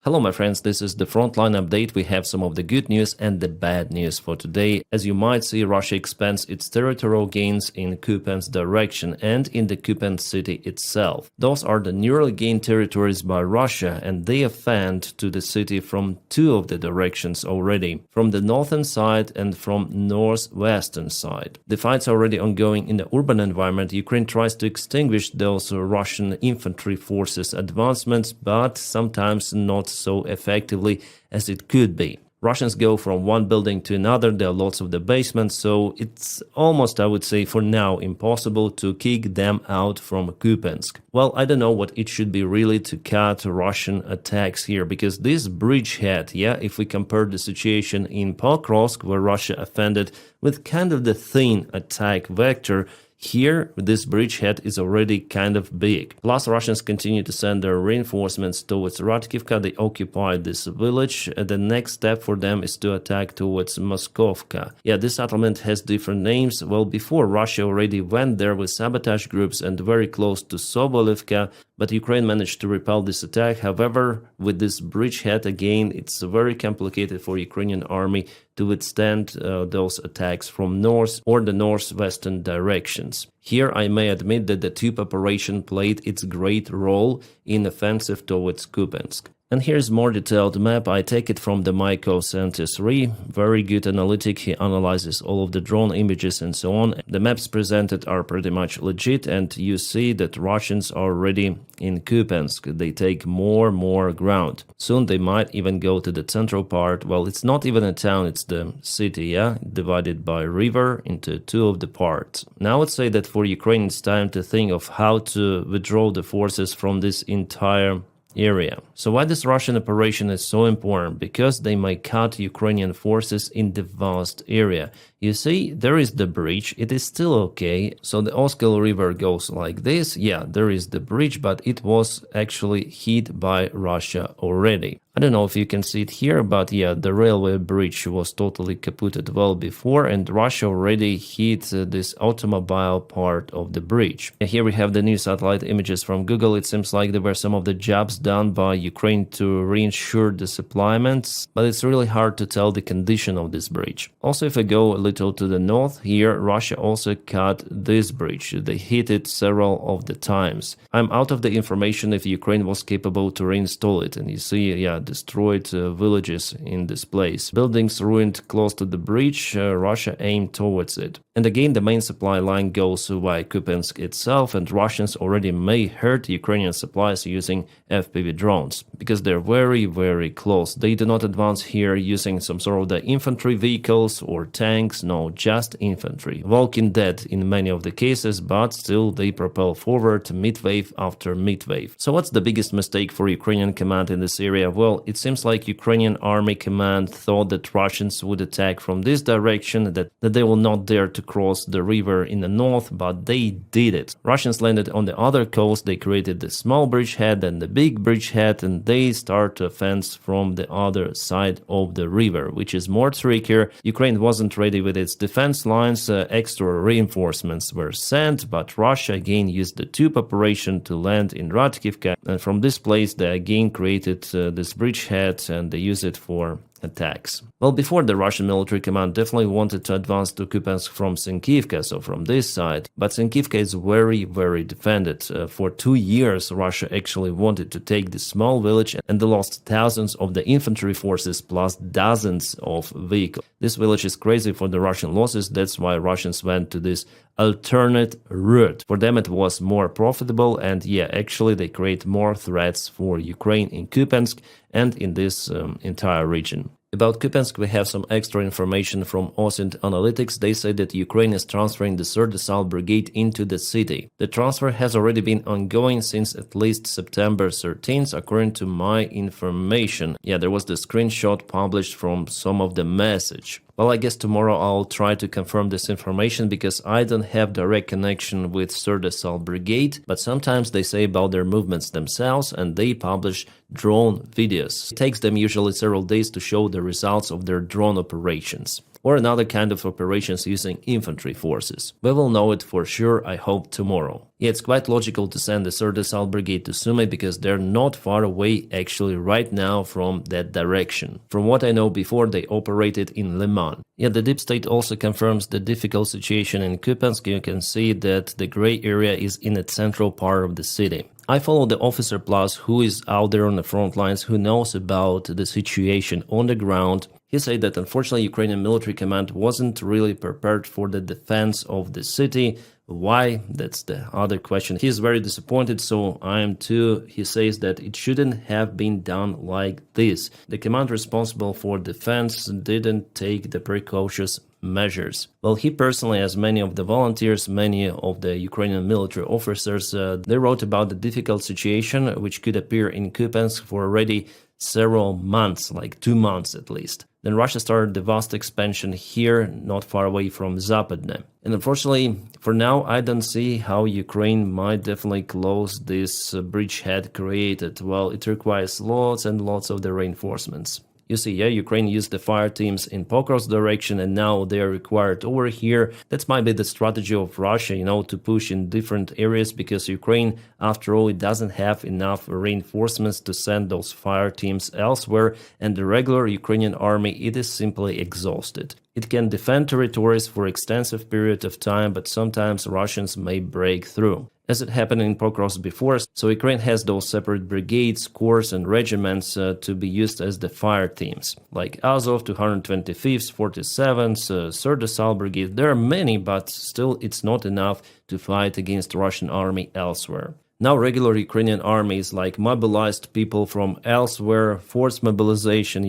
Hello my friends, this is the Frontline update. We have some of the good news and the bad news for today. As you might see, Russia expands its territorial gains in Kupiansk direction and in the Kupiansk city itself. Those are the newly gained territories by Russia, and they offend to the city from two of the directions already, from the northern side and from northwestern side. The fights are already ongoing in the urban environment. Ukraine tries to extinguish those Russian infantry forces' advancements, but sometimes not so effectively as it could be. Russians go from one building to another, there are lots of the basements, so it's almost, I would say, for now impossible to kick them out from Kupiansk. Well, I don't know what it should be really to cut Russian attacks here, because this bridgehead, if we compare the situation in Pokrovsk, where Russia offended with kind of the thin attack vector, here, this bridgehead is already kind of big. Plus, Russians continue to send their reinforcements towards Radkivka. They occupy this village. The next step for them is to attack towards Moskovka. This settlement has different names. Well, before Russia already went there with sabotage groups and very close to Sobolevka, but Ukraine managed to repel this attack. However, with this bridgehead again, it's very complicated for Ukrainian army to withstand those attacks from north or the northwestern directions. Here I may admit that the tube operation played its great role in offensive towards Kupiansk. And here's more detailed map. I take it from the Maiko Center 3. Very good analytic. He analyzes all of the drone images and so on. The maps presented are pretty much legit, and you see that Russians are already in Kupiansk. They take more ground. Soon they might even go to the central part. Well, it's not even a town, it's the city, divided by river into two of the parts. Now I would say that for Ukraine it's time to think of how to withdraw the forces from this entire area. So why this Russian operation is so important? Because they may cut Ukrainian forces in the vast area. You see, there is the bridge, it is still okay. So the Oskil River goes like this. There is the bridge, but it was actually hit by Russia already. I don't know if you can see it here, but the railway bridge was totally kaputted well before, and Russia already hit this automobile part of the bridge. Here we have the new satellite images from Google. It seems like there were some of the jobs done by Ukraine to reinsure the supplements, but it's really hard to tell the condition of this bridge. Also, if I go a little to the north, here Russia also cut this bridge. They hit it several of the times. I'm out of the information if Ukraine was capable to reinstall it, and you see, destroyed villages in this place. Buildings ruined close to the bridge, Russia aimed towards it. And again, the main supply line goes via Kupiansk itself, and Russians already may hurt Ukrainian supplies using FPV drones, because they're very close. They do not advance here using some sort of the infantry vehicles or tanks, no, just infantry. Walking dead in many of the cases, but still they propel forward mid-wave after mid-wave. So what's the biggest mistake for Ukrainian command in this area? Well, it seems like Ukrainian army command thought that Russians would attack from this direction, that they will not dare to cross the river in the north, but they did it. Russians landed on the other coast, they created the small bridgehead and the big bridgehead, and they start to offense from the other side of the river, which is more trickier. Ukraine wasn't ready with its defense lines, extra reinforcements were sent, but Russia again used the tube operation to land in Radkivka, and from this place they again created this bridgehead and they use it for attacks. Well, before the Russian military command definitely wanted to advance to Kupiansk from Sinkivka, so from this side, but Sinkivka is very defended. For 2 years Russia actually wanted to take this small village, and they lost thousands of the infantry forces plus dozens of vehicles. This village is crazy for the Russian losses, that's why Russians went to this alternate route. For them it was more profitable, and actually they create more threats for Ukraine in Kupiansk and in this entire region. About Kupiansk, we have some extra information from OSINT Analytics. They say that Ukraine is transferring the 3rd Assault Brigade into the city. The transfer has already been ongoing since at least September 13th, according to my information. There was the screenshot published from some of the message. Well, I guess tomorrow I'll try to confirm this information, because I don't have direct connection with 3rd Assault Brigade, but sometimes they say about their movements themselves, and they publish drone videos. It takes them usually several days to show the results of their drone operations, or another kind of operations using infantry forces. We will know it for sure, I hope, tomorrow. Yeah, it's quite logical to send the 3rd Assault Brigade to Sumy because they're not far away actually right now from that direction. From what I know before, they operated in Liman. Yeah, the deep state also confirms the difficult situation in Kupiansk. You can see that the gray area is in the central part of the city. I follow the Officer Plus who is out there on the front lines, who knows about the situation on the ground. He said that unfortunately Ukrainian military command wasn't really prepared for the defense of the city. Why? That's the other question. He's very disappointed, so I am too. He says that it shouldn't have been done like this. The command responsible for defense didn't take the precautious measures. Well, he personally, as many of the volunteers, many of the Ukrainian military officers, they wrote about the difficult situation which could appear in Kupiansk for already several months, like 2 months at least. Then Russia started the vast expansion here, not far away from Zapadne. And unfortunately, for now, I don't see how Ukraine might definitely close this bridgehead created. Well, it requires lots and lots of the reinforcements. You see, yeah, Ukraine used the fire teams in Pokrovsk direction and now they are required over here. That might be the strategy of Russia, to push in different areas because Ukraine, after all, it doesn't have enough reinforcements to send those fire teams elsewhere, and the regular Ukrainian army, it is simply exhausted. It can defend territories for extensive period of time, but sometimes Russians may break through, as it happened in Pokrovsk before. So Ukraine has those separate brigades, corps and regiments to be used as the fire teams, like Azov, 225th, 47th, 3rd Assault Brigade. There are many, but still it's not enough to fight against Russian army elsewhere. Now regular Ukrainian armies, like mobilized people from elsewhere, forced mobilization,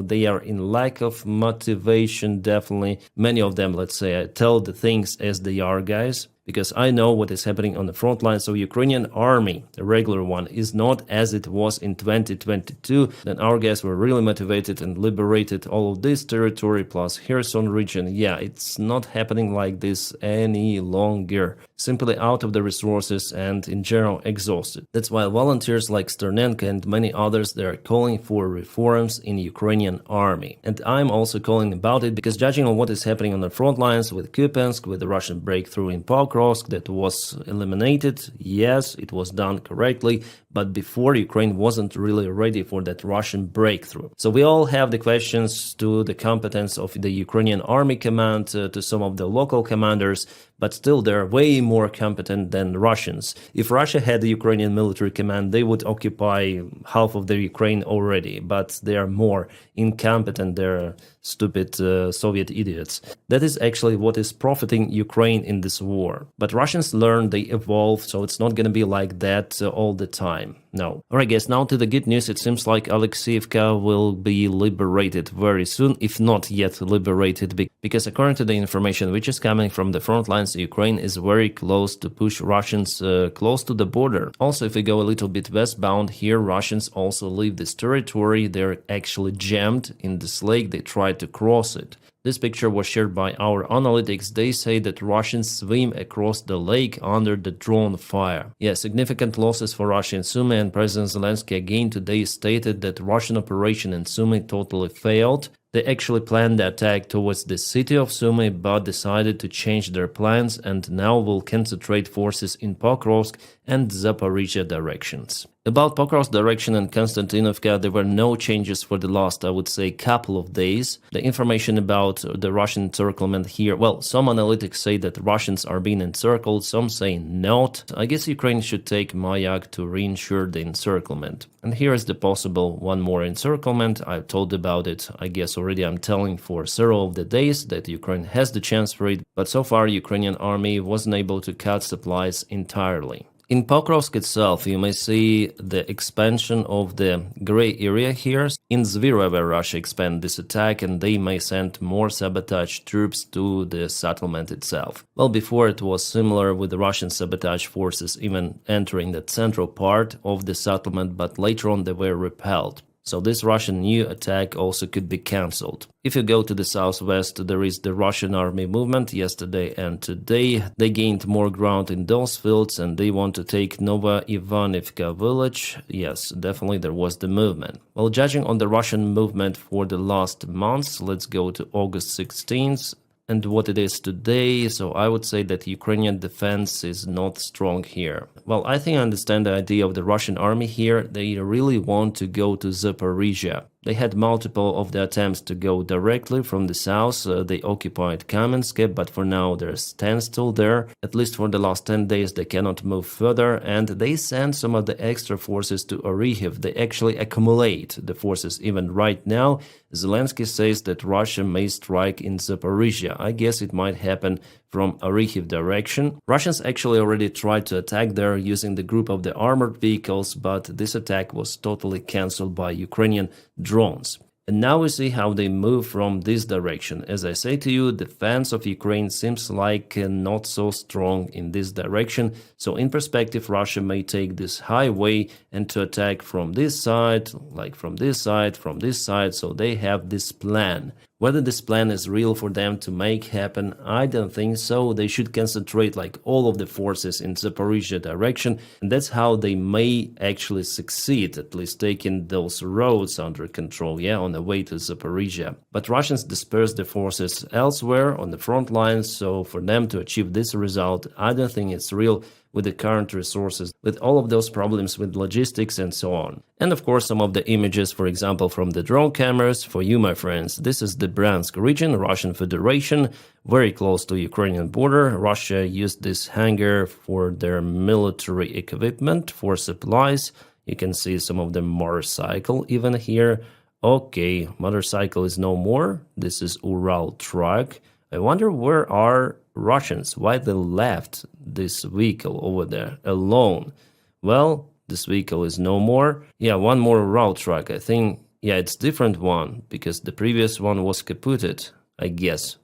they are in lack of motivation, definitely. Many of them, let's say, tell the things as they are, guys. Because I know what is happening on the front line. So Ukrainian army, the regular one, is not as it was in 2022. Then our guys were really motivated and liberated all of this territory plus Kherson region. Yeah, it's not happening like this any longer. Simply out of the resources and in general exhausted. That's why volunteers like Sternenko and many others, they are calling for reforms in Ukrainian army. And I'm also calling about it because judging on what is happening on the front lines with Kupiansk, with the Russian breakthrough in Pokrovsk, that was eliminated. Yes, it was done correctly, but before Ukraine wasn't really ready for that Russian breakthrough. So we all have the questions to the competence of the Ukrainian army command, to some of the local commanders, but still they're way more competent than Russians. If Russia had the Ukrainian military command, they would occupy half of the Ukraine already, but they are more incompetent, they're stupid Soviet idiots. That is actually what is profiting Ukraine in this war. But Russians learn, they evolve, so it's not going to be like that all the time. No. Alright guys, now to the good news. It seems like Alexeyevka will be liberated very soon, if not yet liberated, because according to the information which is coming from the front lines, Ukraine is very close to push Russians close to the border. Also, if we go a little bit westbound here, Russians also leave this territory. They're actually jammed in this lake. They try to cross it. This picture was shared by our analytics. They say that Russians swim across the lake under the drone fire. Yeah, significant losses for Russia in Sumy, and President Zelensky again today stated that Russian operation in Sumy totally failed. They actually planned the attack towards the city of Sumy, but decided to change their plans and now will concentrate forces in Pokrovsk and Zaporizhia directions. About Pokrovsk direction and Konstantinovka, there were no changes for the last, I would say, couple of days. The information about the Russian encirclement here, well, some analytics say that Russians are being encircled, some say not. I guess Ukraine should take Mayak to reinsure the encirclement. And here is the possible one more encirclement. I've told about it, I guess already I'm telling for several of the days that Ukraine has the chance for it, but so far Ukrainian army wasn't able to cut supplies entirely. In Pokrovsk itself, you may see the expansion of the gray area here. In Zviro, where Russia expanded this attack, and they may send more sabotage troops to the settlement itself. Well, before it was similar with the Russian sabotage forces even entering the central part of the settlement, but later on they were repelled. So this Russian new attack also could be cancelled. If you go to the southwest, there is the Russian army movement yesterday and today. They gained more ground in those fields and they want to take Nova Ivanivka village. Yes, definitely there was the movement. Well, judging on the Russian movement for the last months, let's go to August 16th. And what it is today, so I would say that Ukrainian defense is not strong here. Well, I think I understand the idea of the Russian army here. They really want to go to Zaporizhia. They had multiple of the attempts to go directly from the south. They occupied Kamensk, but for now there's standstill there. At least for the last 10 days they cannot move further, and they send some of the extra forces to Orikhiv. They actually accumulate the forces even right now. Zelensky says that Russia may strike in Zaporizhia. I guess it might happen from Orikhiv direction. Russians actually already tried to attack there using the group of the armored vehicles, but this attack was totally cancelled by Ukrainian drones. And now we see how they move from this direction. As I say to you, the defense of Ukraine seems like not so strong in this direction. So in perspective, Russia may take this highway and to attack from this side, like from this side, from this side. So they have this plan. Whether this plan is real for them to make happen, I don't think so. They should concentrate like all of the forces in Zaporizhia direction, and that's how they may actually succeed, at least taking those roads under control, yeah, on the way to Zaporizhia. But Russians dispersed the forces elsewhere on the front lines, so for them to achieve this result, I don't think it's real with the current resources, with all of those problems with logistics and so on. And of course, some of the images, for example, from the drone cameras, for you, my friends. This is the Bryansk region, Russian Federation, very close to Ukrainian border. Russia used this hangar for their military equipment, for supplies. You can see some of the motorcycle even here. Okay, motorcycle is no more. This is Ural truck. I wonder where are Russians, why they left this vehicle over there alone. Well, this vehicle is no more. Yeah, one more Ural truck. I think, yeah, it's different one because the previous one was kaputted, I guess.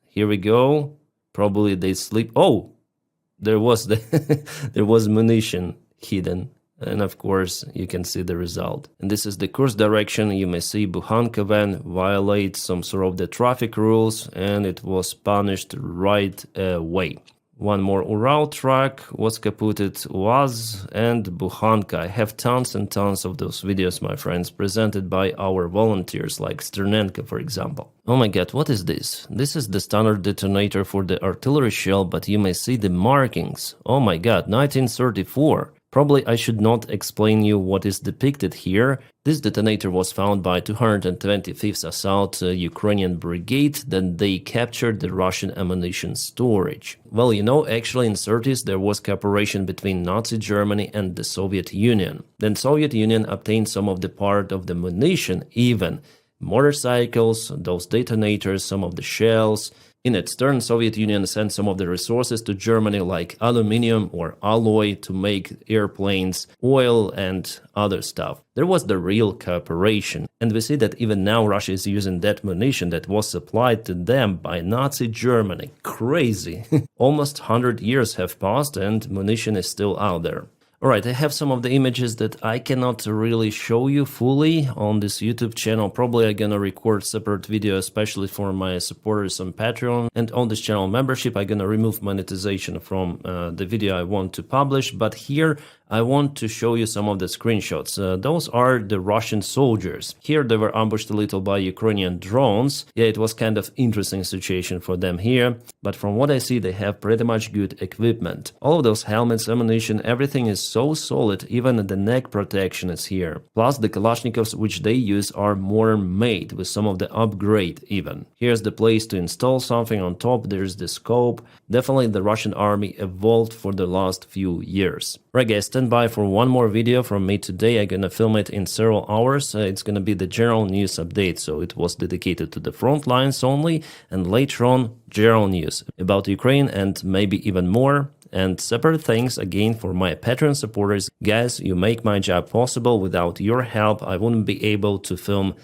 Here we go. Probably they sleep. Oh, there was there was munition hidden. And of course, you can see the result. And this is the course direction. You may see Bukhanka van violate some sort of the traffic rules, and it was punished right away. One more Ural truck was kaputted, UAZ and Bukhanka. I have tons and tons of those videos, my friends, presented by our volunteers, like Sternenko, for example. Oh my god, what is this? This is the standard detonator for the artillery shell, but you may see the markings. Oh my god, 1934. Probably I should not explain you what is depicted here. This detonator was found by 225th Assault Ukrainian Brigade, then they captured the Russian ammunition storage. Well, you know, actually in 30s there was cooperation between Nazi Germany and the Soviet Union. Then Soviet Union obtained some of the part of the munition, even motorcycles, those detonators, some of the shells. In its turn, Soviet Union sent some of the resources to Germany like aluminium or alloy to make airplanes, oil and other stuff. There was the real cooperation. And we see that even now Russia is using that munition that was supplied to them by Nazi Germany. Crazy! Almost 100 years have passed and munition is still out there. Alright, I have some of the images that I cannot really show you fully on this YouTube channel. Probably I'm gonna record separate video, especially for my supporters on Patreon. And on this channel membership, I'm gonna remove monetization from the video I want to publish. But here, I want to show you some of the screenshots. Those are the Russian soldiers. Here they were ambushed a little by Ukrainian drones. Yeah, it was kind of interesting situation for them here. But from what I see, they have pretty much good equipment. All of those helmets, ammunition, everything is so solid, even the neck protection is here. Plus the Kalashnikovs which they use are more made, with some of the upgrade even. Here's the place to install something on top, there's the scope. Definitely the Russian army evolved for the last few years. Right guys, stand by for one more video from me today. I'm gonna film it in several hours. It's gonna be the general news update, so it was dedicated to the front lines only, and later on general news about Ukraine and maybe even more. And separate thanks again for my Patreon supporters. Guys, you make my job possible. Without your help, I wouldn't be able to film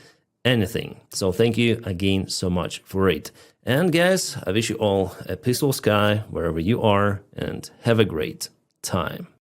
anything. So thank you again so much for it. And guys, I wish you all a peaceful sky wherever you are and have a great time.